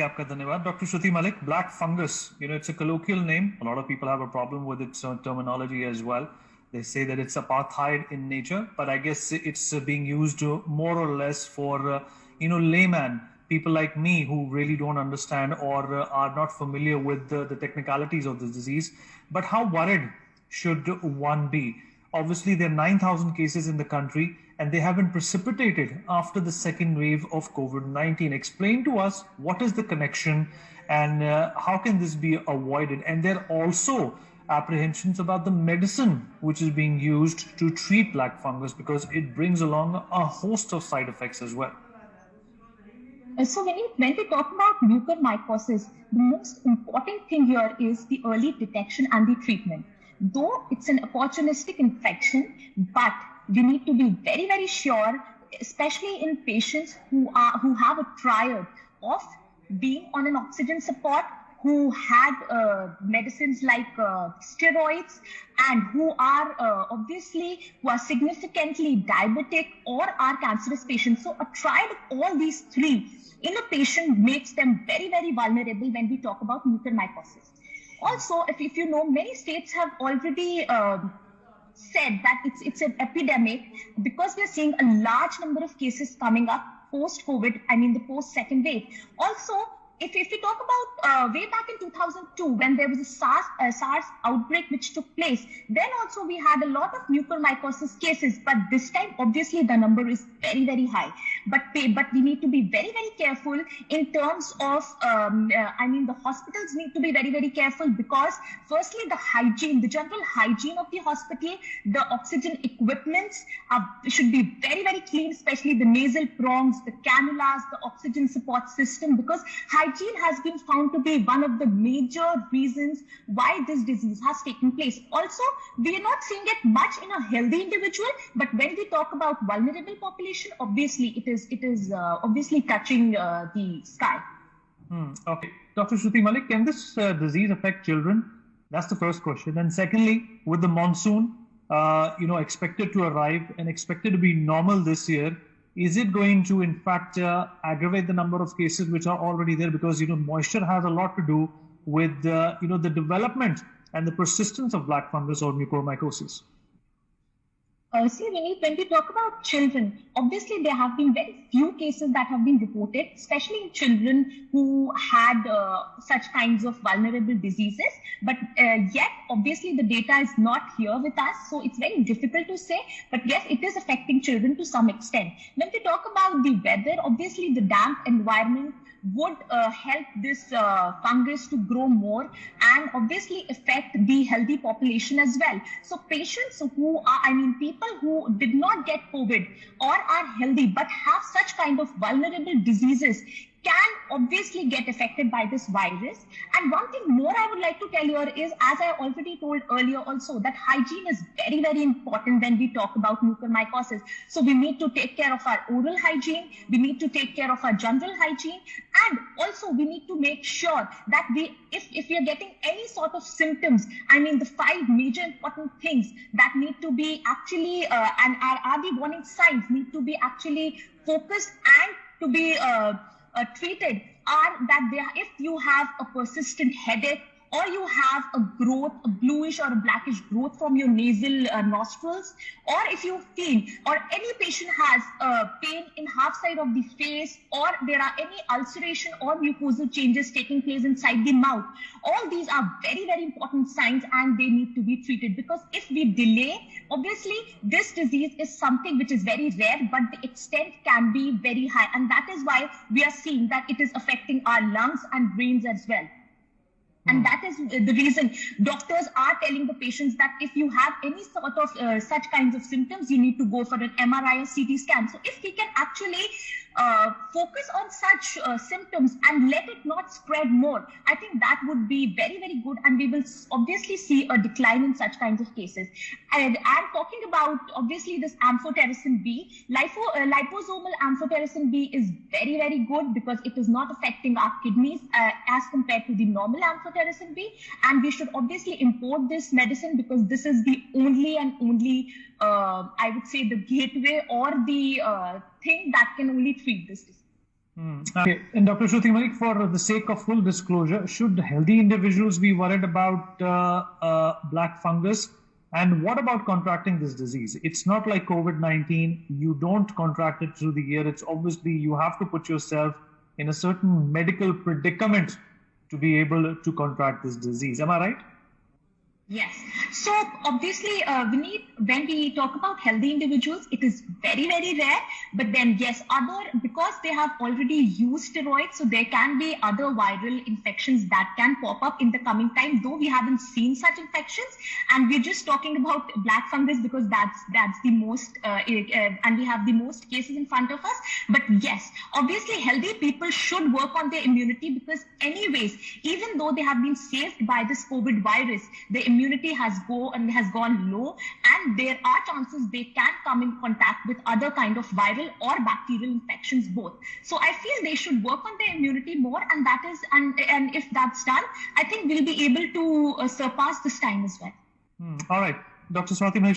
आपका धन्यवाद. Dr. Shruti Malik, black fungus, it's a colloquial name. A lot of people have a problem with its terminology as well. They say that it's apartheid in nature, but I guess it's being used more or less for, layman, people like me who really don't understand or are not familiar with the technicalities of the disease. But how worried should one be? Obviously, there are 9,000 cases in the country, and they have been precipitated after the second wave of COVID-19. Explain to us what is the connection and how can this be avoided? And there are also apprehensions about the medicine which is being used to treat black fungus because it brings along a host of side effects as well. So when we talk about mucormycosis, the most important thing here is the early detection and the treatment. Though it's an opportunistic infection, but we need to be very, very sure, especially in patients who have a triad of being on an oxygen support, who had medicines like steroids, and who are who are significantly diabetic or are cancerous patients. So a triad of all these three in a patient makes them very, very vulnerable when we talk about mucormycosis. Also, if you know, many states have already said that it's an epidemic because we are seeing a large number of cases coming up post-COVID, the post-second wave. Also, if we talk about way back in 2002, when there was a SARS outbreak which took place, then also we had a lot of mucormycosis cases, but this time obviously the number is very, very high. But we need to be very, very careful in terms of, the hospitals need to be very, very careful because firstly, the hygiene, the general hygiene of the hospital, the oxygen equipments should be very, very clean, especially the nasal prongs, the cannulas, the oxygen support system, because hygiene has been found to be one of the major reasons why this disease has taken place. Also, we are not seeing it much in a healthy individual, but when we talk about vulnerable population, obviously it is obviously touching the sky. Okay. Dr. Shruti Malik, can this disease affect children? That's the first question. And secondly, with the monsoon, expected to arrive and expected to be normal this year, is it going to, in fact, aggravate the number of cases which are already there? Because, moisture has a lot to do with, the development and the persistence of black fungus or mucormycosis. When we talk about children, obviously there have been very few cases that have been reported, especially in children who had such kinds of vulnerable diseases. But yet, obviously, the data is not here with us, so it's very difficult to say. But yes, it is affecting children to some extent. When we talk about the weather, obviously the damp environment would help this fungus to grow more and obviously affect the healthy population as well. So patients who are, people who did not get COVID or are healthy but have such kind of vulnerable diseases can obviously get affected by this virus. And one thing more I would like to tell you is, as I already told earlier also, that hygiene is very, very important when we talk about mucormycosis. So we need to take care of our oral hygiene, we need to take care of our general hygiene, and also we need to make sure that if we are getting any sort of symptoms, the 5 major important things that need to be actually, and are the warning signs need to be actually focused and to be treated are that if you have a persistent headache, or you have a growth, a bluish or a blackish growth from your nasal nostrils, or if you feel, or any patient has pain in half side of the face, or there are any ulceration or mucosal changes taking place inside the mouth, all these are very, very important signs and they need to be treated, because if we delay, obviously this disease is something which is very rare, but the extent can be very high, and that is why we are seeing that it is affecting our lungs and brains as well. And that is the reason doctors are telling the patients that if you have any sort of such kinds of symptoms, you need to go for an MRI or CT scan. So if we can actually focus on such symptoms and let it not spread more, I think that would be very, very good, and we will obviously see a decline in such kinds of cases. And I'm talking about obviously this amphotericin B. Liposomal amphotericin B is very, very good because it is not affecting our kidneys as compared to the normal amphotericin B, and we should obviously import this medicine because this is the only and only I would say the gateway or the thing that can only treat this disease. Okay. And Dr. Shruti Malik, for the sake of full disclosure, should healthy individuals be worried about black fungus? And what about contracting this disease? It's not like COVID-19. You don't contract it through the year. It's obviously you have to put yourself in a certain medical predicament to be able to contract this disease. Am I right? Yes. So obviously, Vineet, when we talk about healthy individuals, it is very, very rare. But then, yes, because they have already used steroids, so there can be other viral infections that can pop up in the coming time, though we haven't seen such infections. And we're just talking about black fungus because that's the most, and we have the most cases in front of us. But yes, obviously, healthy people should work on their immunity because anyways, even though they have been saved by this COVID virus, the immunity has gone low, and there are chances they can come in contact with other kind of viral or bacterial infections both. So I feel they should work on their immunity more, and and if that's done, I think we'll be able to surpass this time as well. All right, Dr. Swati Mahesh.